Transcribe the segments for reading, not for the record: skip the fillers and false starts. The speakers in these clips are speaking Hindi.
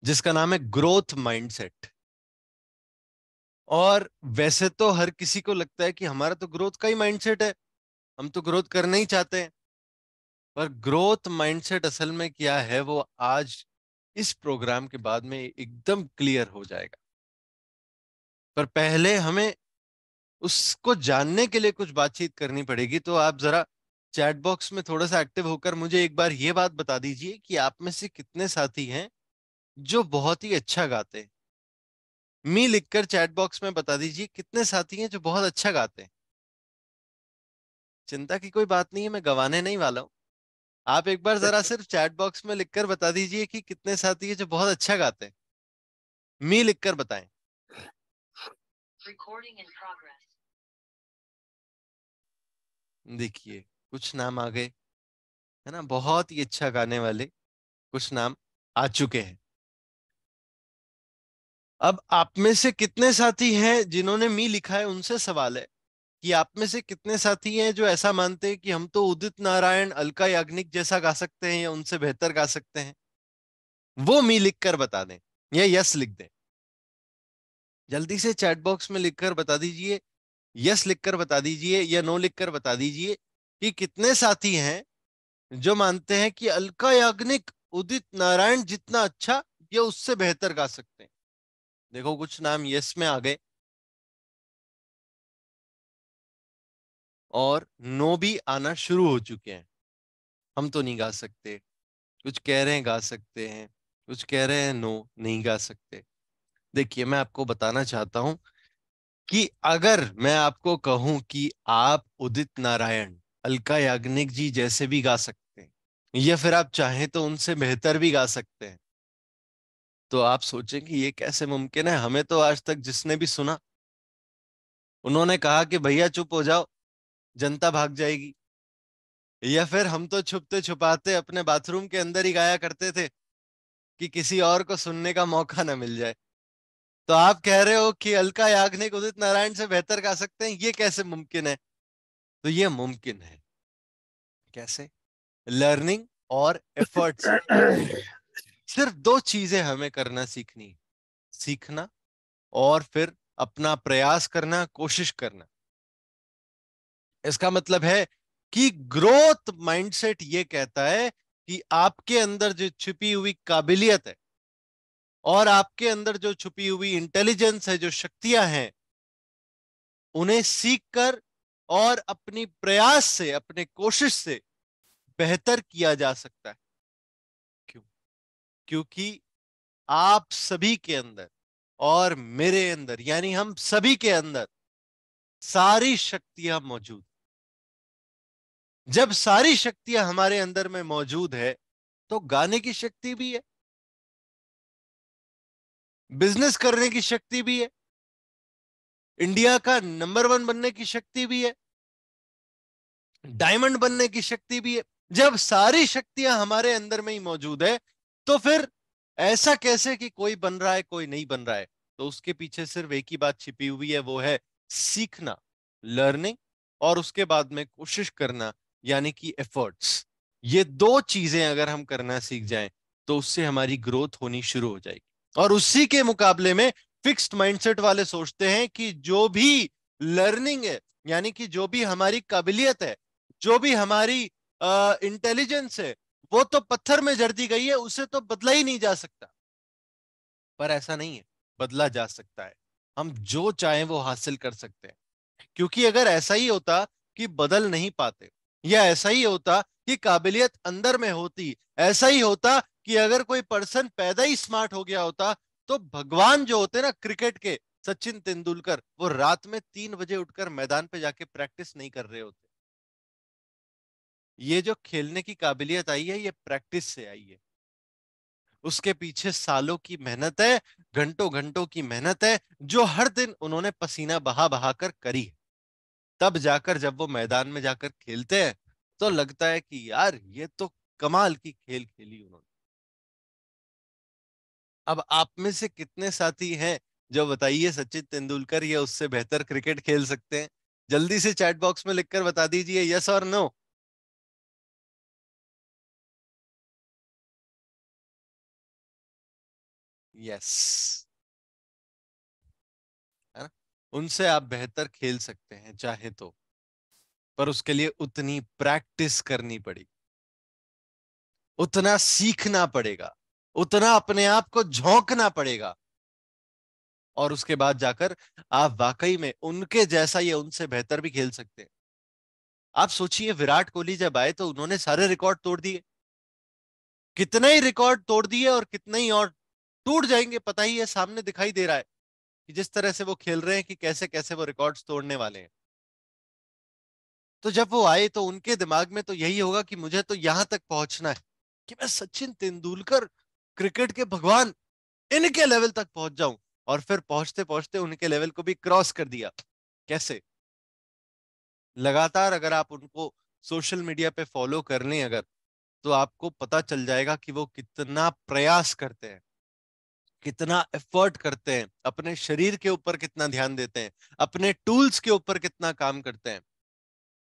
जिसका नाम है ग्रोथ माइंडसेट। और वैसे तो हर किसी को लगता है कि हमारा तो ग्रोथ का ही माइंडसेट है, हम तो ग्रोथ करना ही चाहते हैं। पर ग्रोथ माइंडसेट असल में क्या है वो आज इस प्रोग्राम के बाद में एकदम क्लियर हो जाएगा। पर पहले हमें उसको जानने के लिए कुछ बातचीत करनी पड़ेगी। तो आप जरा चैट बॉक्स में थोड़ा सा एक्टिव होकर मुझे एक बार ये बात बता दीजिए कि आप में से कितने साथी हैं जो बहुत ही अच्छा गाते हैं। मी लिखकर चैट बॉक्स में बता दीजिए कितने साथी हैं जो बहुत अच्छा गाते हैं। चिंता की कोई बात नहीं है, मैं गवाने नहीं वाला हूं। आप एक बार जरा सिर्फ चैट बॉक्स में लिखकर बता दीजिए कि कितने साथी हैं जो बहुत अच्छा गाते हैं। मी लिखकर बताएं। देखिए, कुछ नाम आ गए, है ना, बहुत ही अच्छा गाने वाले कुछ नाम आ चुके हैं। अब आप में से कितने साथी हैं जिन्होंने मी लिखा है, उनसे सवाल है कि आप में से कितने साथी हैं जो ऐसा मानते हैं कि हम तो उदित नारायण, अलका याग्निक जैसा गा सकते हैं या उनसे बेहतर गा सकते हैं। वो मी लिखकर बता दें या यस लिख दें। जल्दी से चैट बॉक्स में लिखकर बता दीजिए, यस लिखकर बता दीजिए या नो लिखकर बता दीजिए कि कितने साथी हैं जो मानते हैं कि अलका याग्निक उदित नारायण जितना अच्छा या उससे बेहतर गा सकते हैं। देखो, कुछ नाम यस में आ गए और नो भी आना शुरू हो चुके हैं। हम तो नहीं गा सकते, कुछ कह रहे हैं गा सकते हैं, कुछ कह रहे हैं नो नहीं गा सकते। देखिए, मैं आपको बताना चाहता हूं कि अगर मैं आपको कहूं कि आप उदित नारायण, अलका याग्निक जी जैसे भी गा सकते हैं या फिर आप चाहें तो उनसे बेहतर भी गा सकते हैं, तो आप सोचेंगे ये कैसे मुमकिन है। हमें तो आज तक जिसने भी सुना उन्होंने कहा कि भैया चुप हो जाओ, जनता भाग जाएगी। या फिर हम तो छुपते छुपाते अपने बाथरूम के अंदर ही गाया करते थे कि किसी और को सुनने का मौका न मिल जाए। तो आप कह रहे हो कि अलका याग्निक उदित नारायण से बेहतर गा सकते हैं, ये कैसे मुमकिन है? तो ये मुमकिन है। कैसे? लर्निंग और एफर्ट से। सिर्फ दो चीजें हमें करना सीखनी है, सीखना और फिर अपना प्रयास करना, कोशिश करना। इसका मतलब है कि ग्रोथ माइंडसेट ये कहता है कि आपके अंदर जो छुपी हुई काबिलियत है और आपके अंदर जो छुपी हुई इंटेलिजेंस है, जो शक्तियां हैं, उन्हें सीख कर और अपनी प्रयास से, अपने कोशिश से बेहतर किया जा सकता है। क्यों? क्योंकि आप सभी के अंदर और मेरे अंदर, यानी हम सभी के अंदर सारी शक्तियां मौजूद। जब सारी शक्तियां हमारे अंदर में मौजूद है तो गाने की शक्ति भी है, बिजनेस करने की शक्ति भी है, इंडिया का नंबर वन बनने की शक्ति भी है, डायमंड बनने की शक्ति भी है। जब सारी शक्तियां हमारे अंदर में ही मौजूद है तो फिर ऐसा कैसे कि कोई बन रहा है कोई नहीं बन रहा है? तो उसके पीछे सिर्फ एक ही बात छिपी हुई है, वो है सीखना, लर्निंग, और उसके बाद में कोशिश करना, यानी कि एफर्ट्स। ये दो चीजें अगर हम करना सीख जाएं तो उससे हमारी ग्रोथ होनी शुरू हो जाएगी। और उसी के मुकाबले में फिक्स्ड माइंडसेट वाले सोचते हैं कि जो भी लर्निंग है, यानी कि जो भी हमारी काबिलियत है, जो भी हमारी इंटेलिजेंस है, वो तो पत्थर में जड़ दी गई है, उसे तो बदला ही नहीं जा सकता। पर ऐसा नहीं है, बदला जा सकता है। हम जो चाहें वो हासिल कर सकते हैं। क्योंकि अगर ऐसा ही होता कि बदल नहीं पाते, या ऐसा ही होता कि काबिलियत अंदर में होती, ऐसा ही होता कि अगर कोई पर्सन पैदा ही स्मार्ट हो गया होता, तो भगवान जो होते ना क्रिकेट के, सचिन तेंदुलकर, वो रात में 3 बजे उठकर मैदान पे जाके प्रैक्टिस नहीं कर रहे होते। ये जो खेलने की काबिलियत आई है, ये प्रैक्टिस से आई है। उसके पीछे सालों की मेहनत है, घंटों घंटों की मेहनत है, जो हर दिन उन्होंने पसीना बहा बहा कर करी है। तब जाकर जब वो मैदान में जाकर खेलते हैं तो लगता है कि यार ये तो कमाल की खेल खेली उन्होंने। अब आप में से कितने साथी हैं जो, बताइए, सचिन तेंदुलकर या उससे बेहतर क्रिकेट खेल सकते हैं? जल्दी से चैट बॉक्स में लिखकर बता दीजिए यस और नो। यस, है ना? उनसे आप बेहतर खेल सकते हैं चाहे तो, पर उसके लिए उतनी प्रैक्टिस करनी पड़ेगी, उतना सीखना पड़ेगा, उतना अपने आप को झोंकना पड़ेगा, और उसके बाद जाकर आप वाकई में उनके जैसा या उनसे बेहतर भी खेल सकते हैं। आप सोचिए, विराट कोहली जब आए तो उन्होंने सारे रिकॉर्ड तोड़ दिए, कितने ही रिकॉर्ड तोड़ दिए, और कितने ही और टूट जाएंगे, पता ही है, सामने दिखाई दे रहा है कि जिस तरह से वो खेल रहे हैं कि कैसे कैसे वो रिकॉर्ड्स तोड़ने वाले हैं। तो जब वो आए तो उनके दिमाग में तो यही होगा कि मुझे तो यहां तक पहुंचना है कि मैं सचिन तेंदुलकर, क्रिकेट के भगवान, इनके लेवल तक पहुंच जाऊं। और फिर पहुंचते पहुंचते उनके लेवल को भी क्रॉस कर दिया। कैसे? लगातार अगर आप उनको सोशल मीडिया पे फॉलो कर लें अगर, तो आपको पता चल जाएगा कि वो कितना प्रयास करते हैं, कितना एफर्ट करते हैं, अपने शरीर के ऊपर कितना ध्यान देते हैं, अपने टूल्स के ऊपर कितना काम करते हैं,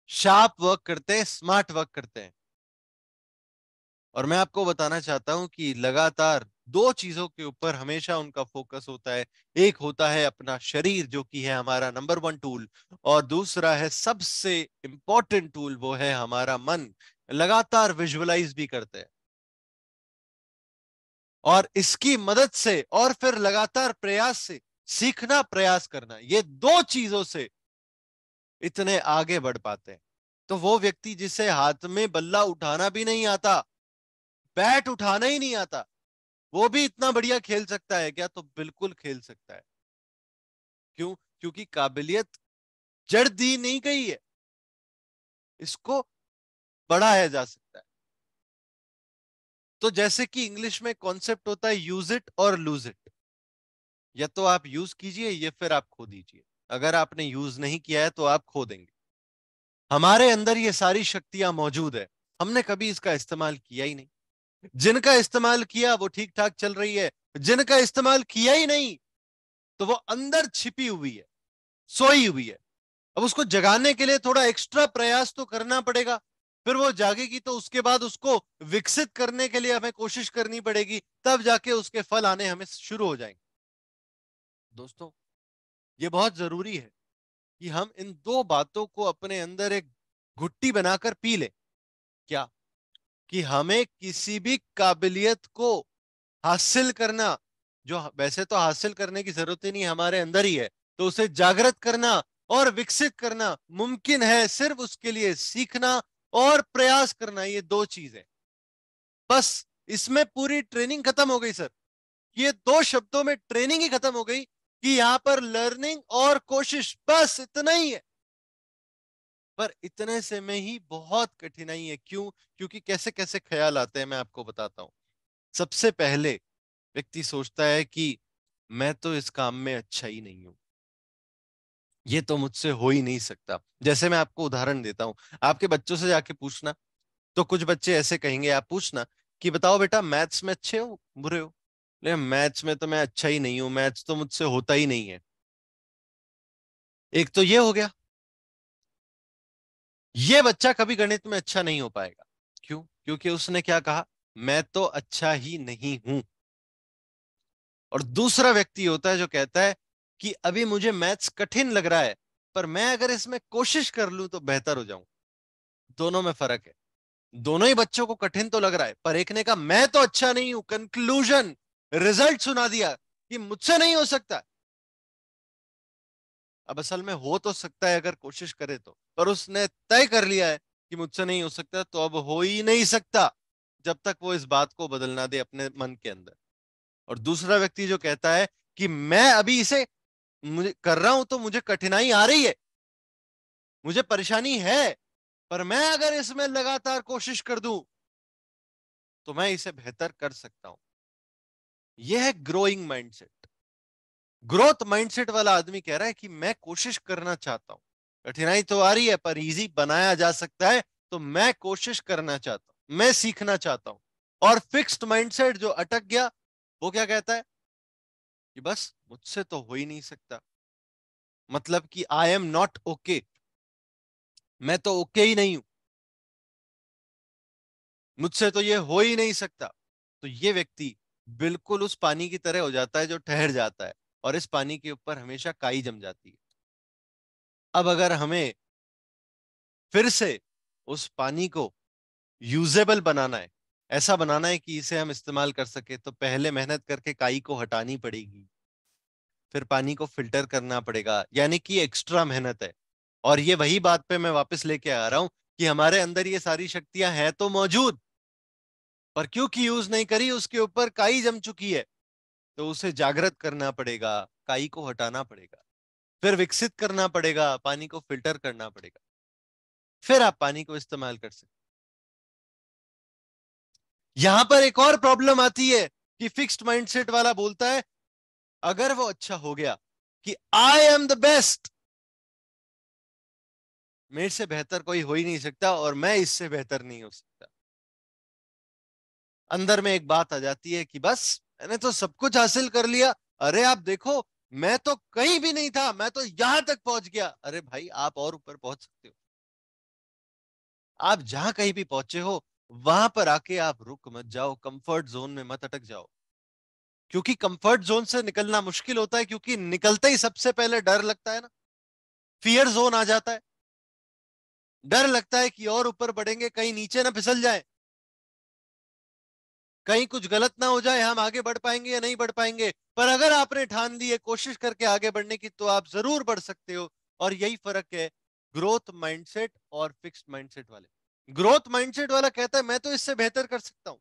शार्प वर्क करते हैं, स्मार्ट वर्क करते हैं। और मैं आपको बताना चाहता हूं कि लगातार दो चीजों के ऊपर हमेशा उनका फोकस होता है। एक होता है अपना शरीर, जो कि है हमारा नंबर वन टूल, और दूसरा है सबसे इंपॉर्टेंट टूल, वो है हमारा मन। लगातार विजुअलाइज भी करते हैं, और इसकी मदद से और फिर लगातार प्रयास से सीखना, प्रयास करना, ये दो चीजों से इतने आगे बढ़ पाते हैं। तो वो व्यक्ति जिसे हाथ में बल्ला उठाना भी नहीं आता, बैट उठाना ही नहीं आता, वो भी इतना बढ़िया खेल सकता है क्या? तो बिल्कुल खेल सकता है। क्यों? क्योंकि काबिलियत जड़ दी नहीं गई है, इसको बढ़ाया जा सकता है। तो जैसे कि इंग्लिश में कॉन्सेप्ट होता है यूज इट और लूज इट, या तो आप यूज कीजिए या फिर आप खो दीजिए। अगर आपने यूज नहीं किया है तो आप खो देंगे। हमारे अंदर ये सारी शक्तियां मौजूद है, हमने कभी इसका इस्तेमाल किया ही नहीं। जिनका इस्तेमाल किया वो ठीक ठाक चल रही है, जिनका इस्तेमाल किया ही नहीं तो वो अंदर छिपी हुई है, सोई हुई है। अब उसको जगाने के लिए थोड़ा एक्स्ट्रा प्रयास तो करना पड़ेगा, फिर वो जागेगी तो उसके बाद उसको विकसित करने के लिए हमें कोशिश करनी पड़ेगी, तब जाके उसके फल आने हमें शुरू हो जाएंगे। दोस्तों, ये बहुत जरूरी है कि हम इन दो बातों को अपने अंदर एक घुट्टी बनाकर पी लें। क्या? कि हमें किसी भी काबिलियत को हासिल करना, जो वैसे तो हासिल करने की जरूरत ही नहीं, हमारे अंदर ही है, तो उसे जागृत करना और विकसित करना मुमकिन है सिर्फ उसके लिए सीखना और प्रयास करना। ये दो चीजें, बस इसमें पूरी ट्रेनिंग खत्म हो गई सर। ये दो शब्दों में ट्रेनिंग ही खत्म हो गई कि यहां पर लर्निंग और कोशिश, बस इतना ही है। पर इतने से में ही बहुत कठिनाई है। क्यों? क्योंकि कैसे कैसे ख्याल आते हैं मैं आपको बताता हूं। सबसे पहले व्यक्ति सोचता है कि मैं तो इस काम में अच्छा ही नहीं हूं, ये तो मुझसे हो ही नहीं सकता। जैसे मैं आपको उदाहरण देता हूं, आपके बच्चों से जाके पूछना, तो कुछ बच्चे ऐसे कहेंगे, आप पूछना कि बताओ बेटा, मैथ्स में अच्छे हो बुरे हो? ले, मैथ्स में तो मैं अच्छा ही नहीं हूं, मैथ्स तो मुझसे होता ही नहीं है। एक तो ये हो गया, ये बच्चा कभी गणित में अच्छा नहीं हो पाएगा। क्यों? क्योंकि उसने क्या कहा, मैं तो अच्छा ही नहीं हूं। और दूसरा व्यक्ति होता है जो कहता है कि अभी मुझे मैथ्स कठिन लग रहा है, पर मैं अगर इसमें कोशिश कर लूं तो बेहतर हो जाऊं। दोनों में फर्क है। दोनों ही बच्चों को कठिन तो लग रहा है, पर एक ने कहा मैं तो अच्छा नहीं हूं, कंक्लूजन, रिजल्ट सुना दिया कि मुझसे नहीं हो सकता। अब असल में हो तो सकता है अगर कोशिश करे तो, पर उसने तय कर लिया है कि मुझसे नहीं हो सकता, तो अब हो ही नहीं सकता जब तक वो इस बात को बदल ना दे अपने मन के अंदर। और दूसरा व्यक्ति जो कहता है कि मैं अभी इसे मुझे कर रहा हूं तो मुझे कठिनाई आ रही है, मुझे परेशानी है, पर मैं अगर इसमें लगातार कोशिश कर दूं तो मैं इसे बेहतर कर सकता हूं। यह है ग्रोइंग माइंडसेट। ग्रोथ माइंडसेट वाला आदमी कह रहा है कि मैं कोशिश करना चाहता हूं, कठिनाई तो आ रही है पर इजी बनाया जा सकता है, तो मैं कोशिश करना चाहता हूं, मैं सीखना चाहता हूं। और फिक्स्ड माइंडसेट जो अटक गया, वो क्या कहता है कि बस मुझसे तो हो ही नहीं सकता, मतलब कि आई एम नॉट ओके, मैं तो ओके ही नहीं हूं, मुझसे तो ये हो ही नहीं सकता। तो ये व्यक्ति बिल्कुल उस पानी की तरह हो जाता है जो ठहर जाता है, और इस पानी के ऊपर हमेशा काई जम जाती है। अब अगर हमें फिर से उस पानी को यूजेबल बनाना है, ऐसा बनाना है कि इसे हम इस्तेमाल कर सके, तो पहले मेहनत करके काई को हटानी पड़ेगी, फिर पानी को फिल्टर करना पड़ेगा, यानी कि एक्स्ट्रा मेहनत है। और ये वही बात पे मैं वापस लेके आ रहा हूं कि हमारे अंदर ये सारी शक्तियां हैं तो मौजूद, पर क्योंकि यूज नहीं करी, उसके ऊपर काई जम चुकी है। तो उसे जागृत करना पड़ेगा, काई को हटाना पड़ेगा, फिर विकसित करना पड़ेगा, पानी को फिल्टर करना पड़ेगा, फिर आप पानी को इस्तेमाल कर सकते। यहां पर एक और प्रॉब्लम आती है कि फिक्स्ड माइंडसेट वाला बोलता है, अगर वो अच्छा हो गया कि आई एम द बेस्ट, मेरे से बेहतर कोई हो ही नहीं सकता और मैं इससे बेहतर नहीं हो सकता, अंदर में एक बात आ जाती है कि बस मैंने तो सब कुछ हासिल कर लिया। अरे आप देखो, मैं तो कहीं भी नहीं था, मैं तो यहां तक पहुंच गया। अरे भाई, आप और ऊपर पहुंच सकते हो। आप जहां कहीं भी पहुंचे हो, वहां पर आके आप रुक मत जाओ, कंफर्ट जोन में मत अटक जाओ। क्योंकि कंफर्ट जोन से निकलना मुश्किल होता है, क्योंकि निकलते ही सबसे पहले डर लगता है ना, फियर जोन आ जाता है। डर लगता है कि और ऊपर बढ़ेंगे, कहीं नीचे ना फिसल जाए, कहीं कुछ गलत ना हो जाए, हम आगे बढ़ पाएंगे या नहीं बढ़ पाएंगे। पर अगर आपने ठान ली है कोशिश करके आगे बढ़ने की, तो आप जरूर बढ़ सकते हो। और यही फर्क है ग्रोथ माइंडसेट और फिक्स्ड माइंडसेट वाले। ग्रोथ माइंडसेट वाला कहता है मैं तो इससे बेहतर कर सकता हूं,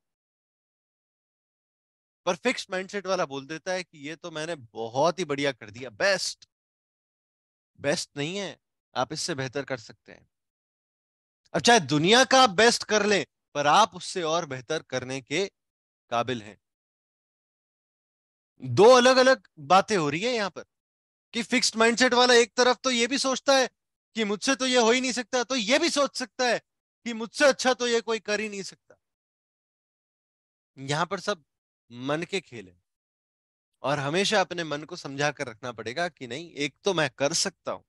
पर फिक्स्ड माइंडसेट वाला बोल देता है कि ये तो मैंने बहुत ही बढ़िया कर दिया, बेस्ट। बेस्ट नहीं है, आप इससे बेहतर कर सकते हैं। अब चाहे दुनिया का आप बेस्ट कर लें, पर आप उससे और बेहतर करने के काबिल हैं। दो अलग अलग बातें हो रही है यहां पर, कि फिक्स्ड माइंडसेट वाला एक तरफ तो ये भी सोचता है कि मुझसे तो ये हो ही नहीं सकता, तो ये भी सोच सकता है कि मुझसे अच्छा तो ये कोई कर ही नहीं सकता। यहां पर सब मन के खेल है, और हमेशा अपने मन को समझा कर रखना पड़ेगा कि नहीं, एक तो मैं कर सकता हूं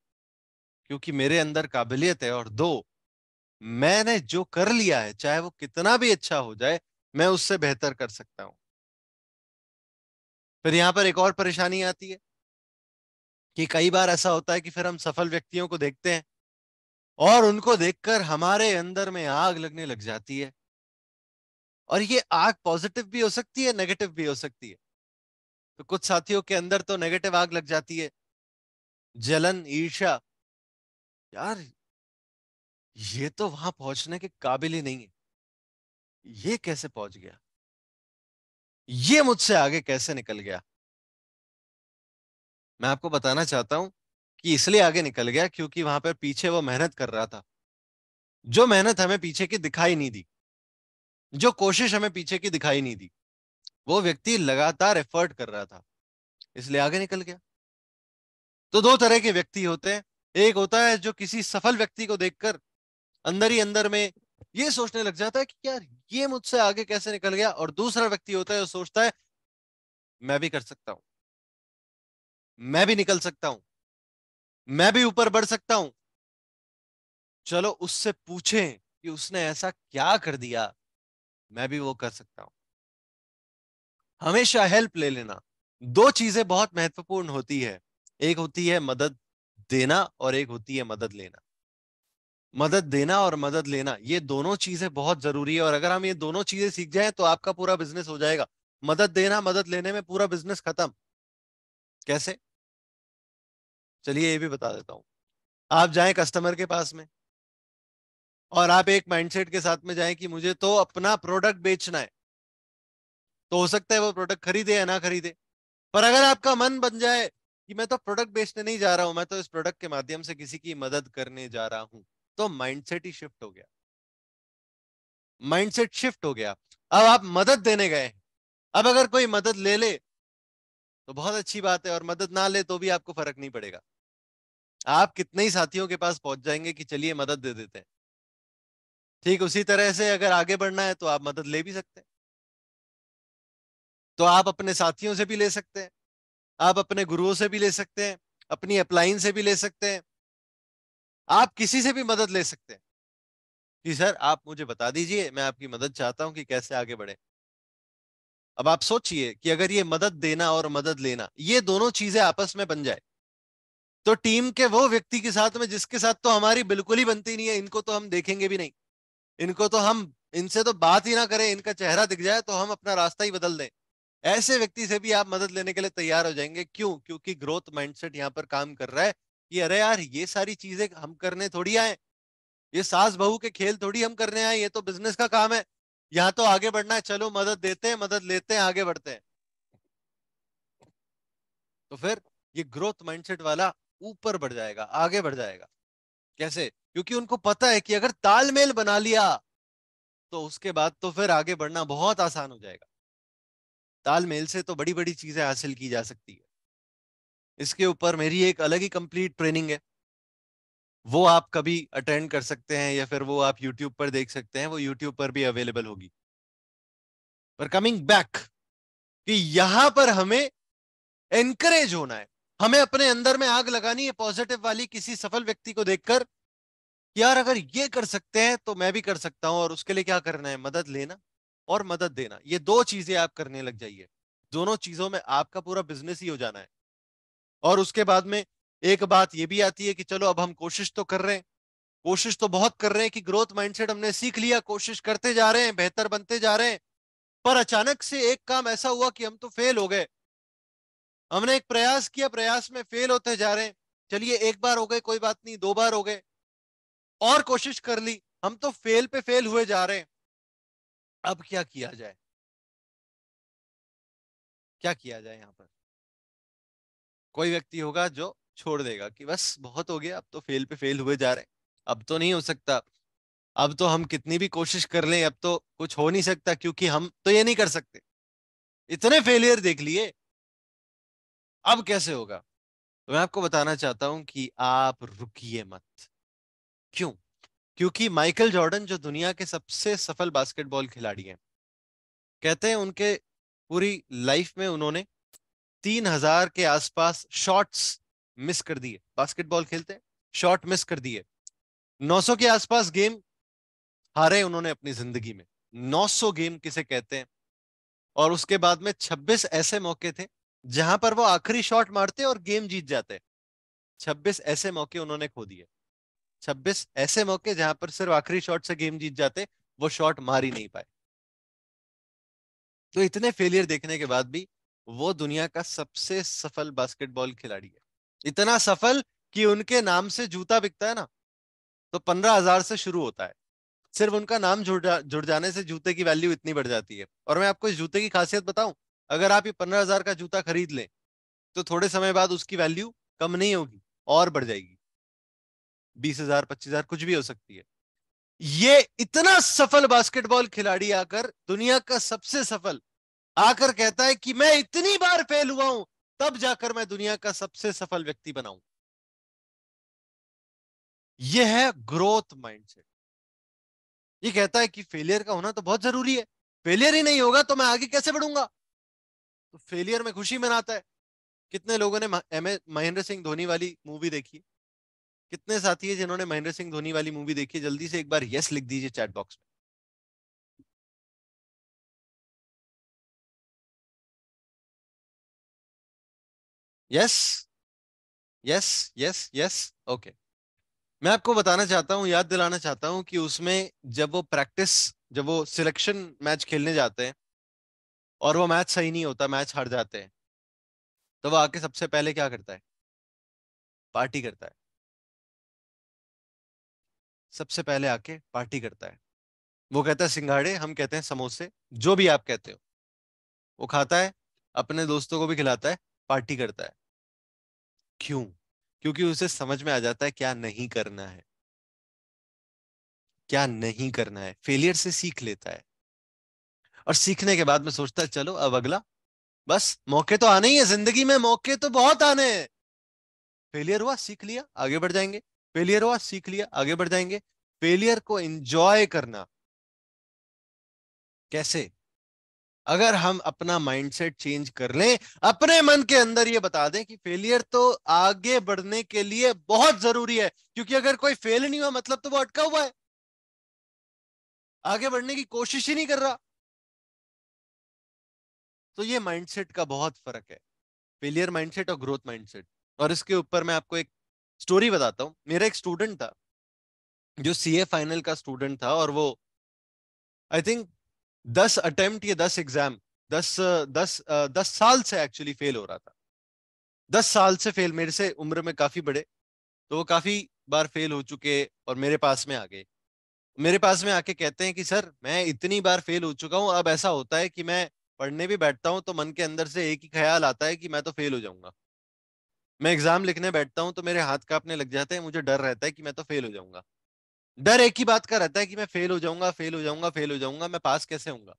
क्योंकि मेरे अंदर काबिलियत है, और दो, मैंने जो कर लिया है चाहे वो कितना भी अच्छा हो जाए, मैं उससे बेहतर कर सकता हूं। फिर यहां पर एक और परेशानी आती है कि कई बार ऐसा होता है कि फिर हम सफल व्यक्तियों को देखते हैं और उनको देखकर हमारे अंदर में आग लगने लग जाती है। और ये आग पॉजिटिव भी हो सकती है, नेगेटिव भी हो सकती है। तो कुछ साथियों के अंदर तो नेगेटिव आग लग जाती है, जलन, ईर्ष्या। यार, ये तो वहां पहुंचने के काबिल ही नहीं है, ये कैसे पहुंच गया, ये मुझसे आगे कैसे निकल गया। मैं आपको बताना चाहता हूं कि इसलिए आगे निकल गया क्योंकि वहां पर पीछे वो मेहनत कर रहा था, जो मेहनत हमें पीछे की दिखाई नहीं दी, जो कोशिश हमें पीछे की दिखाई नहीं दी। वो व्यक्ति लगातार एफर्ट कर रहा था, इसलिए आगे निकल गया। तो दो तरह के व्यक्ति होते हैं। एक होता है जो किसी सफल व्यक्ति को देखकर अंदर ही अंदर में ये सोचने लग जाता है कि यार, ये मुझसे आगे कैसे निकल गया। और दूसरा व्यक्ति होता है जो सोचता है मैं भी कर सकता हूं, मैं भी निकल सकता हूं, मैं भी ऊपर बढ़ सकता हूं। चलो उससे पूछें कि उसने ऐसा क्या कर दिया, मैं भी वो कर सकता हूं। हमेशा हेल्प ले लेना। दो चीजें बहुत महत्वपूर्ण होती है, एक होती है मदद देना और एक होती है मदद लेना। मदद देना और मदद लेना, ये दोनों चीजें बहुत जरूरी है, और अगर हम ये दोनों चीजें सीख जाएं तो आपका पूरा बिजनेस हो जाएगा। मदद देना, मदद लेने में पूरा बिजनेस खत्म। कैसे? चलिए ये भी बता देता हूं। आप जाएं कस्टमर के पास में, और आप एक माइंडसेट के साथ में जाएं कि मुझे तो अपना प्रोडक्ट बेचना है, तो हो सकता है वो प्रोडक्ट खरीदे या ना खरीदे। पर अगर आपका मन बन जाए कि मैं तो प्रोडक्ट बेचने नहीं जा रहा हूं, मैं तो इस प्रोडक्ट के माध्यम से किसी की मदद करने जा रहा हूं, तो माइंडसेट ही शिफ्ट हो गया। माइंडसेट शिफ्ट हो गया। अब आप मदद देने गए। अब अगर कोई मदद ले ले तो बहुत अच्छी बात है, और मदद ना ले तो भी आपको फर्क नहीं पड़ेगा। आप कितने ही साथियों के पास पहुंच जाएंगे कि चलिए मदद दे देते हैं। ठीक उसी तरह से अगर आगे बढ़ना है तो आप मदद ले भी सकते हैं। तो आप अपने साथियों से भी ले सकते हैं, आप अपने गुरुओं से भी ले सकते हैं, अपनी अपलाइन से भी ले सकते हैं, आप किसी से भी मदद ले सकते हैं कि सर आप मुझे बता दीजिए, मैं आपकी मदद चाहता हूं कि कैसे आगे बढ़े। अब आप सोचिए कि अगर ये मदद देना और मदद लेना ये दोनों चीजें आपस में बन जाए, तो टीम के वो व्यक्ति के साथ में जिसके साथ तो हमारी बिल्कुल ही बनती नहीं है, इनको तो हम देखेंगे भी नहीं, इनको तो हम, इनसे तो बात ही ना करें, इनका चेहरा दिख जाए तो हम अपना रास्ता ही बदल दें, ऐसे व्यक्ति से भी आप मदद लेने के लिए तैयार हो जाएंगे। क्यों? क्योंकि ग्रोथ माइंडसेट यहाँ पर काम कर रहा है कि अरे यार ये सारी चीजें हम करने थोड़ी आए, ये सास बहू के खेल थोड़ी हम करने आए, ये तो बिजनेस का काम है, यहाँ तो आगे बढ़ना है, चलो मदद देते हैं, मदद लेते हैं, आगे बढ़ते हैं। तो फिर ये ग्रोथ माइंडसेट वाला ऊपर बढ़ जाएगा, आगे बढ़ जाएगा। कैसे? क्योंकि उनको पता है कि अगर तालमेल बना लिया तो उसके बाद तो फिर आगे बढ़ना बहुत आसान हो जाएगा। तालमेल से तो बड़ी बड़ी चीजें हासिल की जा सकती है। इसके ऊपर मेरी एक अलग ही कंप्लीट ट्रेनिंग है, वो आप कभी अटेंड कर सकते हैं या फिर वो आप यूट्यूब पर देख सकते हैं, वो यूट्यूब पर भी अवेलेबल होगी। पर कमिंग बैक, कि यहां पर हमें एनकरेज होना है, हमें अपने अंदर में आग लगानी है पॉजिटिव वाली, किसी सफल व्यक्ति को देखकर कि यार अगर ये कर सकते हैं तो मैं भी कर सकता हूं। और उसके लिए क्या करना है? मदद लेना और मदद देना, ये दो चीजें आप करने लग जाइए, दोनों चीजों में आपका पूरा बिजनेस ही हो जाना है। और उसके बाद में एक बात ये भी आती है कि चलो अब हम कोशिश तो कर रहे हैं, कोशिश तो बहुत कर रहे हैं कि ग्रोथ माइंडसेट हमने सीख लिया, कोशिश करते जा रहे हैं, बेहतर बनते जा रहे हैं, पर अचानक से एक काम ऐसा हुआ कि हम तो फेल हो गए। हमने एक प्रयास किया, प्रयास में फेल होते जा रहे हैं। चलिए एक बार हो गए कोई बात नहीं, दो बार हो गए, और कोशिश कर ली, हम तो फेल पे फेल हुए जा रहे हैं। अब क्या किया जाए? क्या किया जाए यहां पर? कोई व्यक्ति होगा जो छोड़ देगा कि बस बहुत हो गया, अब तो फेल पे फेल हुए जा रहे हैं, अब तो नहीं हो सकता, अब तो हम कितनी भी कोशिश कर लें अब तो कुछ हो नहीं सकता, क्योंकि हम तो ये नहीं कर सकते, इतने फेलियर देख लिए, अब कैसे होगा? तो मैं आपको बताना चाहता हूं कि आप रुकिए मत। क्यों? क्योंकि माइकल जॉर्डन जो दुनिया के सबसे सफल बास्केटबॉल खिलाड़ी हैं, कहते हैं उनके पूरी लाइफ में उन्होंने 3,000 के आसपास शॉट्स मिस कर दिए, बास्केटबॉल खेलते हैं, शॉट मिस कर दिए, 900 के आसपास गेम हारे उन्होंने अपनी जिंदगी में, 900 गेम किसे कहते हैं। और उसके बाद में 26 ऐसे मौके थे जहां पर वो आखिरी शॉट मारते और गेम जीत जाते, 26 ऐसे मौके उन्होंने खो दिए, 26 ऐसे मौके जहां पर सिर्फ आखिरी शॉट से गेम जीत जाते, वो शॉट मार ही नहीं पाए। तो इतने फेलियर देखने के बाद भी वो दुनिया का सबसे सफल बास्केटबॉल खिलाड़ी है, इतना सफल कि उनके नाम से जूता बिकता है ना, तो 15,000 से शुरू होता है। सिर्फ उनका नाम जुड़ जाने से जूते की वैल्यू इतनी बढ़ जाती है। और मैं आपको इस जूते की खासियत बताऊं, अगर आप ये 15,000 का जूता खरीद लें तो थोड़े समय बाद उसकी वैल्यू कम नहीं होगी, और बढ़ जाएगी, 20,000 25,000 कुछ भी हो सकती है। ये इतना सफल बास्केटबॉल खिलाड़ी आकर, दुनिया का सबसे सफल, आकर कहता है कि मैं इतनी बार फेल हुआ हूं तब जाकर मैं दुनिया का सबसे सफल व्यक्ति बनाऊं। यह है ग्रोथ माइंडसेट। ये कहता है कि फेलियर का होना तो बहुत जरूरी है, फेलियर ही नहीं होगा तो मैं आगे कैसे बढ़ूंगा? तो फेलियर में खुशी मनाता है। कितने लोगों ने महेंद्र सिंह धोनी वाली मूवी देखी? कितने साथी है जिन्होंने महेंद्र सिंह धोनी वाली मूवी देखी? जल्दी से एक बार यस लिख दीजिए चैट बॉक्स में। Yes, yes, yes, yes. Okay. मैं आपको बताना चाहता हूँ, याद दिलाना चाहता हूँ कि उसमें जब वो प्रैक्टिस, जब वो सिलेक्शन मैच खेलने जाते हैं और वो मैच सही नहीं होता, मैच हार जाते हैं, तो वो आके सबसे पहले क्या करता है? पार्टी करता है। सबसे पहले आके पार्टी करता है। वो कहता है सिंघाड़े, हम कहते हैं समोसे, जो भी आप कहते हो, वो खाता है, अपने दोस्तों को भी खिलाता है, पार्टी करता है। क्यों? क्योंकि उसे समझ में आ जाता है क्या नहीं करना है, क्या नहीं करना है, फेलियर से सीख लेता है। और सीखने के बाद में सोचता है चलो अब अगला, बस मौके तो आने ही है जिंदगी में, मौके तो बहुत आने हैं। फेलियर हुआ सीख लिया आगे बढ़ जाएंगे, फेलियर हुआ सीख लिया आगे बढ़ जाएंगे। फेलियर को एंजॉय करना कैसे? अगर हम अपना माइंडसेट चेंज कर लें, अपने मन के अंदर ये बता दें कि फेलियर तो आगे बढ़ने के लिए बहुत जरूरी है, क्योंकि अगर कोई फेल नहीं हुआ मतलब तो वो अटका हुआ है, आगे बढ़ने की कोशिश ही नहीं कर रहा। तो ये माइंडसेट का बहुत फर्क है, फेलियर माइंडसेट और ग्रोथ माइंडसेट। और इसके ऊपर मैं आपको एक स्टोरी बताता हूँ। मेरा एक स्टूडेंट था जो सीए फाइनल का स्टूडेंट था, और वो आई थिंक 10 अटेम्प्ट या 10 एग्जाम, 10 साल से एक्चुअली फेल हो रहा था। 10 साल से फेल, मेरे से उम्र में काफी बड़े, तो वो काफी बार फेल हो चुके और मेरे पास में आ गए। मेरे पास में आके कहते हैं कि सर मैं इतनी बार फेल हो चुका हूं, अब ऐसा होता है कि मैं पढ़ने भी बैठता हूं तो मन के अंदर से एक ही ख्याल आता है कि मैं तो फेल हो जाऊंगा। मैं एग्जाम लिखने बैठता हूं तो मेरे हाथ कांपने लग जाते हैं, मुझे डर रहता है कि मैं तो फेल हो जाऊंगा। डर एक ही बात का रहता है कि मैं फेल हो जाऊंगा, फेल हो जाऊंगा, फेल हो जाऊंगा, मैं पास कैसे होऊंगा।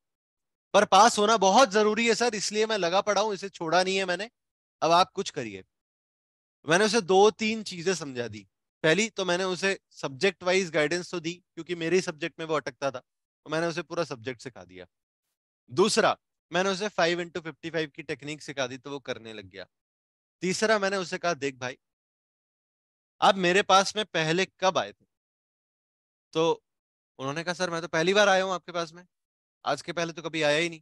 पर पास होना बहुत जरूरी है सर, इसलिए मैं लगा पड़ा हूं, इसे छोड़ा नहीं है मैंने। अब आप कुछ करिए। मैंने उसे दो तीन चीजें समझा दी। पहली तो मैंने उसे सब्जेक्ट वाइज गाइडेंस तो दी, क्योंकि मेरे ही सब्जेक्ट में वो अटकता था, तो मैंने उसे पूरा सब्जेक्ट सिखा दिया। दूसरा, मैंने उसे 5x55 की टेक्निक सिखा दी, तो वो करने लग गया। तीसरा, मैंने उसे कहा देख भाई, आप मेरे पास में पहले कब आए थे? तो उन्होंने कहा सर मैं तो पहली बार आया हूं आपके पास में, आज के पहले तो कभी आया ही नहीं।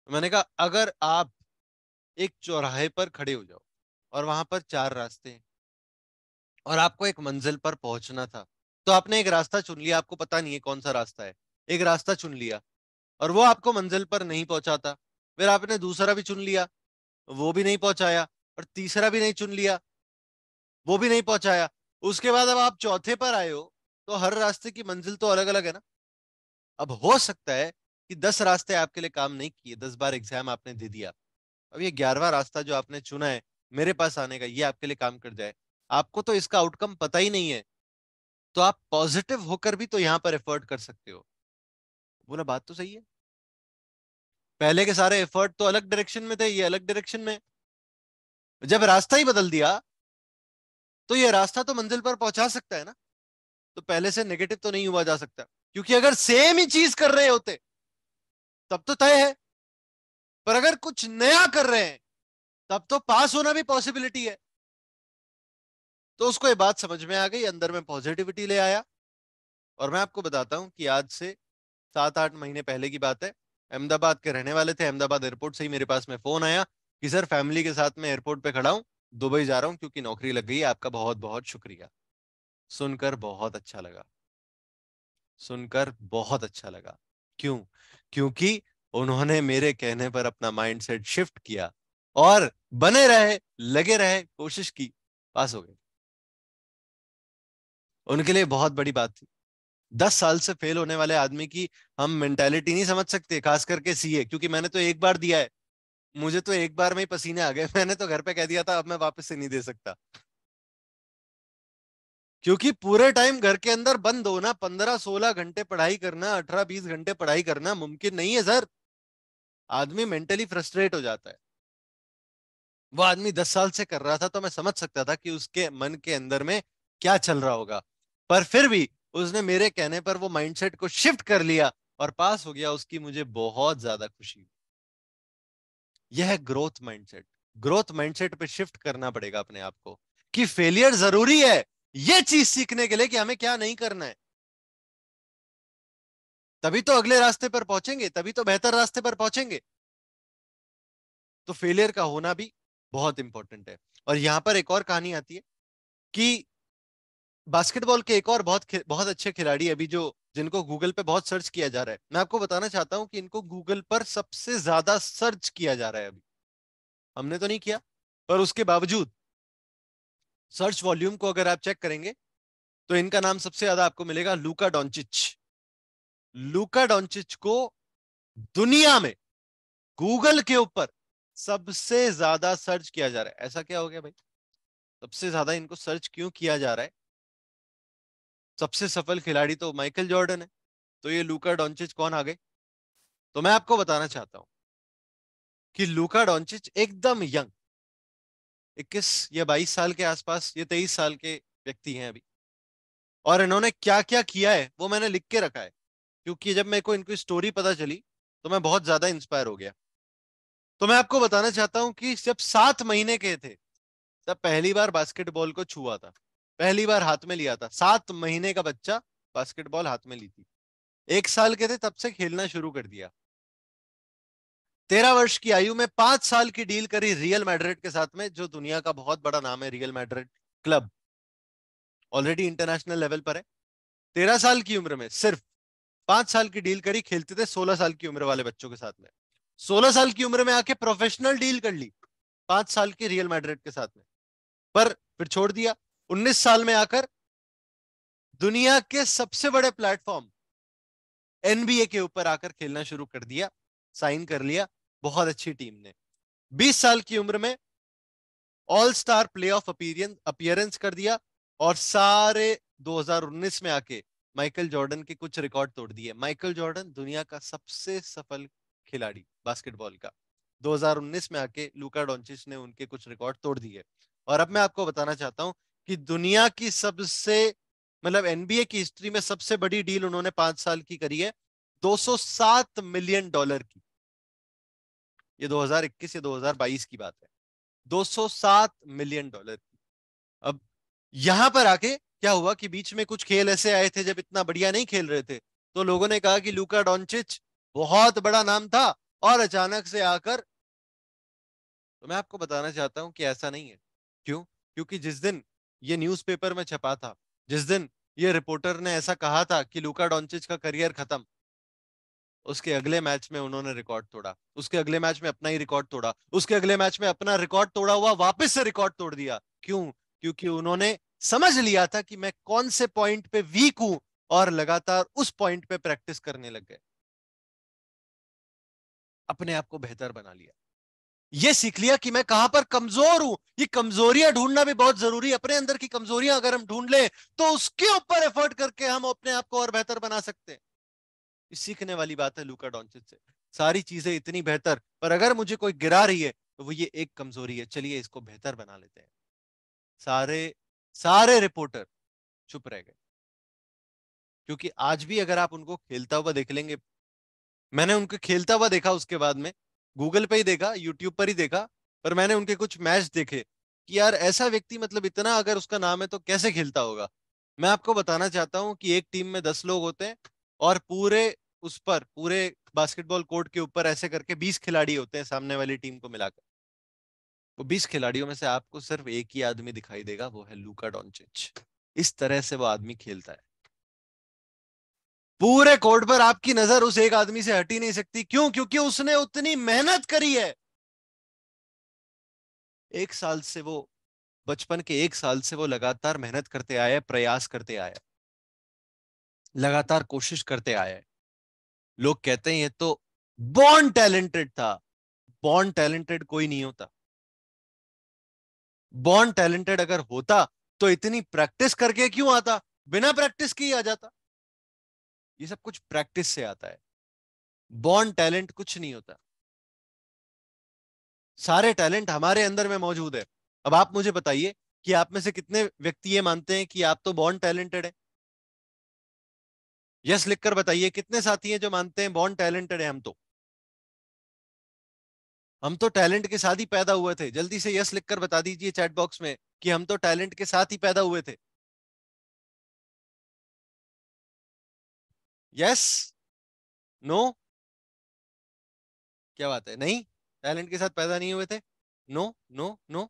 तो मैंने कहा अगर आप एक चौराहे पर खड़े हो जाओ और वहां पर चार रास्ते हैं और आपको एक मंजिल पर पहुंचना था, तो आपने एक रास्ता चुन लिया, आपको पता नहीं है कौन सा रास्ता है, एक रास्ता चुन लिया और वो आपको मंजिल पर नहीं पहुंचाता। फिर आपने दूसरा भी चुन लिया, वो भी नहीं पहुंचाया, और तीसरा भी नहीं चुन लिया, वो भी नहीं पहुंचाया। उसके बाद अब आप चौथे पर आए हो, तो हर रास्ते की मंजिल तो अलग अलग है ना। अब हो सकता है कि 10 रास्ते आपके लिए काम नहीं किए, 10 बार एग्जाम आपने दे दिया, अब ये 11वां रास्ता जो आपने चुना है मेरे पास आने का, ये आपके लिए काम कर जाए। आपको तो इसका आउटकम पता ही नहीं है, तो आप पॉजिटिव होकर भी तो यहां पर एफर्ट कर सकते हो। बोला बात तो सही है, पहले के सारे एफर्ट तो अलग डायरेक्शन में थे, ये अलग डायरेक्शन में। जब रास्ता ही बदल दिया, तो ये रास्ता तो मंजिल पर पहुंचा सकता है ना, तो पहले से नेगेटिव तो नहीं हुआ जा सकता। क्योंकि अगर सेम ही चीज कर रहे होते तब तो तय है, पर अगर कुछ नया कर रहे हैं तब तो पास होना भी पॉसिबिलिटी है। तो उसको ये बात समझ में आ गई, अंदर में पॉजिटिविटी ले आया। और मैं आपको बताता हूं कि आज से 7-8 महीने पहले की बात है। अहमदाबाद के रहने वाले थे, अहमदाबाद एयरपोर्ट से ही मेरे पास में फोन आया कि सर फैमिली के साथ में एयरपोर्ट पे खड़ा हूं, दुबई जा रहा हूं क्योंकि नौकरी लग गई है, आपका बहुत बहुत शुक्रिया। सुनकर बहुत अच्छा लगा, सुनकर बहुत अच्छा लगा। क्यों? क्योंकि उन्होंने मेरे कहने पर अपना माइंडसेट शिफ्ट किया और बने रहे, लगे रहे, कोशिश की, पास हो गए। उनके लिए बहुत बड़ी बात थी। 10 साल से फेल होने वाले आदमी की हम मेंटेलिटी नहीं समझ सकते, खास करके सीए, क्योंकि मैंने तो एक बार दिया है। मुझे तो एक बार में ही पसीने आ गए मैंने तो घर पे कह दिया था अब मैं वापस से नहीं दे सकता। क्योंकि पूरे टाइम घर के अंदर बंद होना, 15-16 घंटे पढ़ाई करना, 18-20 घंटे पढ़ाई करना मुमकिन नहीं है सर। आदमी मेंटली फ्रस्ट्रेट हो जाता है। वो आदमी 10 साल से कर रहा था, तो मैं समझ सकता था कि उसके मन के अंदर में क्या चल रहा होगा। पर फिर भी उसने मेरे कहने पर वो माइंडसेट को शिफ्ट कर लिया और पास हो गया, उसकी मुझे बहुत ज्यादा खुशी हुई। यह है ग्रोथ माइंडसेट। ग्रोथ माइंडसेट पे शिफ्ट करना पड़ेगा अपने आप को, कि फेलियर जरूरी है ये चीज सीखने के लिए कि हमें क्या नहीं करना है। तभी तो अगले रास्ते पर पहुंचेंगे, तभी तो बेहतर रास्ते पर पहुंचेंगे। तो फेलियर का होना भी बहुत इंपॉर्टेंट है। और यहां पर एक और कहानी आती है कि बास्केटबॉल के एक और बहुत अच्छे खिलाड़ी अभी जो, जिनको गूगल पे बहुत सर्च किया जा रहा है, मैं आपको बताना चाहता हूं कि इनको गूगल पर सबसे ज्यादा सर्च किया जा रहा है अभी। हमने तो नहीं किया, पर उसके बावजूद सर्च वॉल्यूम को अगर आप चेक करेंगे तो इनका नाम सबसे ज्यादा आपको मिलेगा, लूका डोंचिच। लूका डोंचिच को दुनिया में गूगल के ऊपर सबसे ज्यादा सर्च किया जा रहा है। ऐसा क्या हो गया भाई, सबसे ज्यादा इनको सर्च क्यों किया जा रहा है? सबसे सफल खिलाड़ी तो माइकल जॉर्डन है, तो ये लूका डोंचिच कौन आ गए? तो मैं आपको बताना चाहता हूं कि लूका डोंचिच एकदम यंग, 21 या 22 साल के आसपास, ये 23 साल के व्यक्ति हैं अभी। और इन्होंने क्या क्या किया है वो मैंने लिख के रखा है, क्योंकि जब मेरे को इनकी स्टोरी पता चली तो मैं बहुत ज्यादा इंस्पायर हो गया। तो मैं आपको बताना चाहता हूं कि जब 7 महीने के थे तब पहली बार बास्केटबॉल को छुआ था, पहली बार हाथ में लिया था। 7 महीने का बच्चा बास्केटबॉल हाथ में ली थी। 1 साल के थे तब से खेलना शुरू कर दिया। 13 वर्ष की आयु में 5 साल की डील करी रियल मैड्रिड के साथ में, जो दुनिया का बहुत बड़ा नाम है। Real Madrid club already international level पर है। 13 साल की उम्र में सिर्फ 5 साल की डील करी, खेलते थे 16 साल की उम्र वाले बच्चों के साथ में। 16 साल की उम्र में आके प्रोफेशनल डील कर ली 5 साल की रियल मैड्रिड के साथ में, पर फिर छोड़ दिया। 19 साल में आकर दुनिया के सबसे बड़े प्लेटफॉर्म एनबीए के ऊपर आकर खेलना शुरू कर दिया, साइन कर लिया बहुत अच्छी टीम ने। 20 साल की उम्र में ऑल स्टार प्लेऑफ अपीयरेंस कर दिया, और सारे 2019 में आके माइकल जॉर्डन के कुछ रिकॉर्ड तोड़ दिए। माइकल जॉर्डन दुनिया का सबसे सफल खिलाड़ी बास्केटबॉल का, 2019 में आके लूका डोंचिच ने उनके कुछ रिकॉर्ड तोड़ दिए। और अब मैं आपको बताना चाहता हूं कि दुनिया की सबसे, मतलब एनबीए की हिस्ट्री में सबसे बड़ी डील उन्होंने 5 साल की करी है, $207 मिलियन की। ये 2021 या 2022 की बात है, $207 मिलियन की। अब यहां पर आके क्या हुआ कि बीच में कुछ खेल ऐसे आए थे जब इतना बढ़िया नहीं खेल रहे थे, तो लोगों ने कहा कि लूका डोंचिच बहुत बड़ा नाम था और अचानक से आकर। तो मैं आपको बताना चाहता हूं कि ऐसा नहीं है। क्यों? क्योंकि जिस दिन ये न्यूज़पेपर में छपा था, जिस दिन ये रिपोर्टर ने ऐसा कहा था कि लूका डोंचिच का करियर खत्म, उसके अगले मैच में उन्होंने रिकॉर्ड तोड़ा, उसके अगले मैच में अपना ही रिकॉर्ड तोड़ा, उसके अगले मैच में अपना रिकॉर्ड तोड़ा हुआ वापस से रिकॉर्ड तोड़ दिया। क्यों? क्योंकि उन्होंने समझ लिया था कि मैं कौन से पॉइंट पे वीक हूं, और लगातार उस पॉइंट पे प्रैक्टिस करने लग गए, अपने आप को बेहतर बना लिया। ये सीख लिया कि मैं कहां पर कमजोर हूं। ये कमजोरियां ढूंढना भी बहुत जरूरी है। अपने अंदर की कमजोरियां अगर हम ढूंढ लें तो उसके ऊपर एफर्ट करके हम अपने आप को और बेहतर बना सकते हैं। सीखने वाली बात है लूका डोंचिच से। सारी चीजें इतनी बेहतर, पर अगर मुझे कोई गिरा रही है तो वो ये एक कमजोरी है, चलिए इसको बेहतर बना लेते हैं। सारे सारे रिपोर्टर चुप रह गए, क्योंकि आज भी अगर आप उनको खेलता हुआ देख लेंगे, मैंने उनको खेलता हुआ देखा, उसके बाद में गूगल पे ही देखा, यूट्यूब पर ही देखा, पर मैंने उनके कुछ मैच देखे कि यार ऐसा व्यक्ति, मतलब इतना अगर उसका नाम है तो कैसे खेलता होगा। मैं आपको बताना चाहता हूं कि एक टीम में 10 लोग होते हैं, और पूरे बास्केटबॉल कोर्ट के ऊपर ऐसे करके 20 खिलाड़ी होते हैं सामने वाली टीम को मिलाकर। वो 20 खिलाड़ियों में से आपको सिर्फ एक ही आदमी दिखाई देगा, वो है लूका डोंचिच। इस तरह से वो आदमी खेलता है। पूरे कोर्ट पर आपकी नजर उस एक आदमी से हट ही नहीं सकती। क्यों? क्योंकि उसने उतनी मेहनत करी है। 1 साल से वो, बचपन के 1 साल से वो लगातार मेहनत करते आया है, प्रयास करते आया है, लगातार कोशिश करते आया है। लोग कहते हैं ये तो बॉर्न टैलेंटेड था। बॉर्न टैलेंटेड कोई नहीं होता। बॉर्न टैलेंटेड अगर होता तो इतनी प्रैक्टिस करके क्यों आता? बिना प्रैक्टिस के ही आ जाता। ये सब कुछ प्रैक्टिस से आता है। बॉर्न टैलेंट कुछ नहीं होता। सारे टैलेंट हमारे अंदर में मौजूद है। अब आप मुझे बताइए कि आप में से कितने व्यक्ति ये मानते हैं कि आप तो बॉर्न टैलेंटेड है? यस लिखकर बताइए। कितने साथी हैं जो मानते हैं बॉर्न टैलेंटेड है हम तो टैलेंट के साथ ही पैदा हुए थे। जल्दी से यस लिखकर बता दीजिए चैट बॉक्स में कि हम तो टैलेंट के साथ ही पैदा हुए थे। यस? नो? क्या बात है, नहीं? टैलेंट के साथ पैदा नहीं हुए थे? No no no?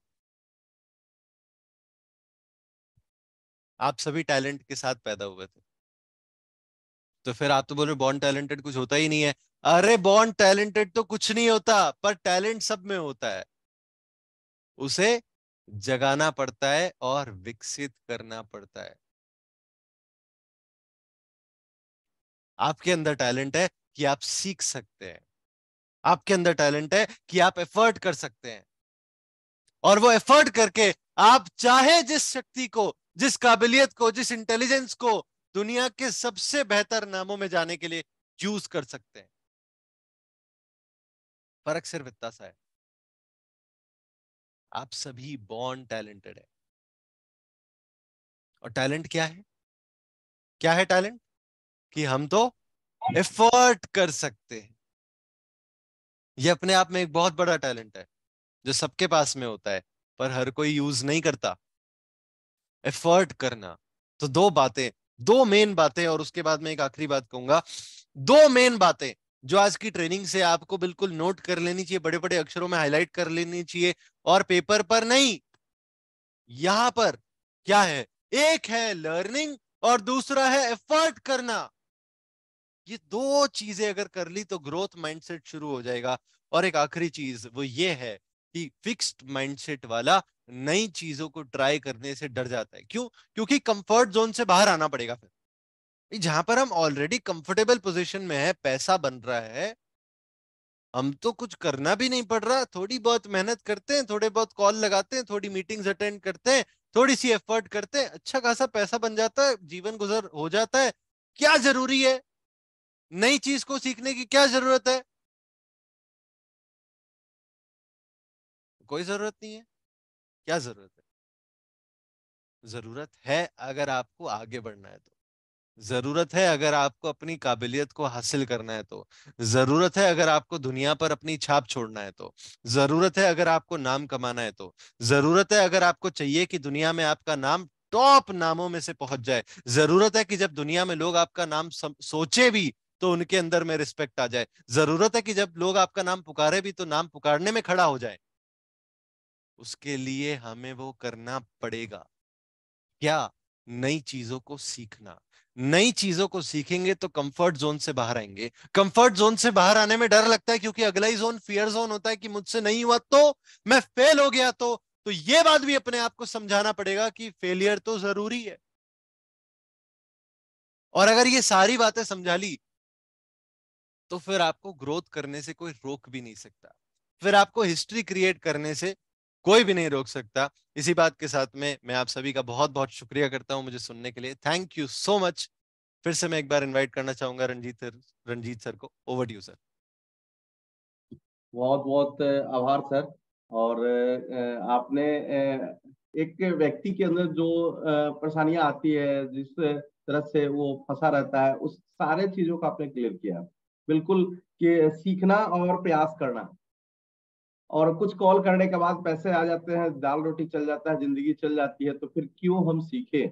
आप सभी टैलेंट के साथ पैदा हुए थे। तो फिर आप तो बोल रहे बॉर्न टैलेंटेड कुछ होता ही नहीं है। अरे बॉर्न टैलेंटेड तो कुछ नहीं होता, पर टैलेंट सब में होता है। उसे जगाना पड़ता है और विकसित करना पड़ता है। आपके अंदर टैलेंट है कि आप सीख सकते हैं। आपके अंदर टैलेंट है कि आप एफर्ट कर सकते हैं, और वो एफर्ट करके आप चाहे जिस शक्ति को, जिस काबिलियत को, जिस इंटेलिजेंस को दुनिया के सबसे बेहतर नामों में जाने के लिए यूज कर सकते हैं। फर्क सिर्फ इतना सा है, आप सभी बॉर्न टैलेंटेड है। और टैलेंट क्या है? क्या है टैलेंट? कि हम तो एफर्ट कर सकते हैं। ये अपने आप में एक बहुत बड़ा टैलेंट है, जो सबके पास में होता है, पर हर कोई यूज नहीं करता। एफर्ट करना। तो दो बातें, दो मेन बातें, और उसके बाद में एक आखिरी बात कहूंगा। दो मेन बातें जो आज की ट्रेनिंग से आपको बिल्कुल नोट कर लेनी चाहिए, बड़े बड़े अक्षरों में हाईलाइट कर लेनी चाहिए, और पेपर पर नहीं, यहां पर क्या है? एक है लर्निंग और दूसरा है एफर्ट करना। ये दो चीजें अगर कर ली तो ग्रोथ माइंडसेट शुरू हो जाएगा। और एक आखिरी चीज वो ये है कि फिक्स्ड माइंडसेट वाला नई चीजों को ट्राई करने से डर जाता है। क्यों? क्योंकि कंफर्ट जोन से बाहर आना पड़ेगा फिर। जहां पर हम ऑलरेडी कंफर्टेबल पोजीशन में है, पैसा बन रहा है, हम तो कुछ करना भी नहीं पड़ रहा, थोड़ी बहुत मेहनत करते हैं, थोड़े बहुत कॉल लगाते हैं, थोड़ी मीटिंग्स अटेंड करते हैं, थोड़ी सी एफर्ट करते हैं, अच्छा खासा पैसा बन जाता है, जीवन गुजर हो जाता है। क्या जरूरी है? नई चीज को सीखने की क्या जरूरत है? कोई जरूरत नहीं है। क्या जरूरत है? जरूरत है अगर आपको आगे बढ़ना है तो, जरूरत है अगर आपको अपनी काबिलियत को हासिल करना है तो, जरूरत है अगर आपको दुनिया पर अपनी छाप छोड़ना है तो, जरूरत है अगर आपको नाम कमाना है तो, जरूरत है अगर आपको चाहिए कि दुनिया में आपका नाम टॉप नामों में से पहुंच जाए, जरूरत है कि जब दुनिया में लोग आपका नाम सोचे भी तो उनके अंदर में रिस्पेक्ट आ जाए, जरूरत है कि जब लोग आपका नाम पुकारे भी तो नाम पुकारने में खड़ा हो जाए। उसके लिए हमें वो करना पड़ेगा। क्या? नई चीजों को सीखना। नई चीजों को सीखेंगे तो कंफर्ट जोन से बाहर आएंगे। कंफर्ट जोन से बाहर आने में डर लगता है क्योंकि अगला ही जोन फियर जोन होता है कि मुझसे नहीं हुआ तो, मैं फेल हो गया तो ये बात भी अपने आप को समझाना पड़ेगा कि फेलियर तो जरूरी है। और अगर ये सारी बातें समझा ली तो फिर आपको ग्रोथ करने से कोई रोक भी नहीं सकता। फिर आपको हिस्ट्री क्रिएट करने से कोई भी नहीं रोक सकता। इसी बात के साथ में मैं आप सभी का बहुत बहुत शुक्रिया करता हूं मुझे सुनने के लिए। Thank you so much. फिर से मैं एक बार इनवाइट करना चाहूंगा रंजीत सर को। Over to you sir. बहुत बहुत आभार सर। और आपने एक व्यक्ति के अंदर जो परेशानियां आती है, जिस तरह से वो फंसा रहता है, उस सारे चीजों को आपने क्लियर किया बिल्कुल, कि सीखना और प्रयास करना। और कुछ कॉल करने के बाद पैसे आ जाते हैं, दाल रोटी चल जाता है, जिंदगी चल जाती है, तो फिर क्यों हम सीखें।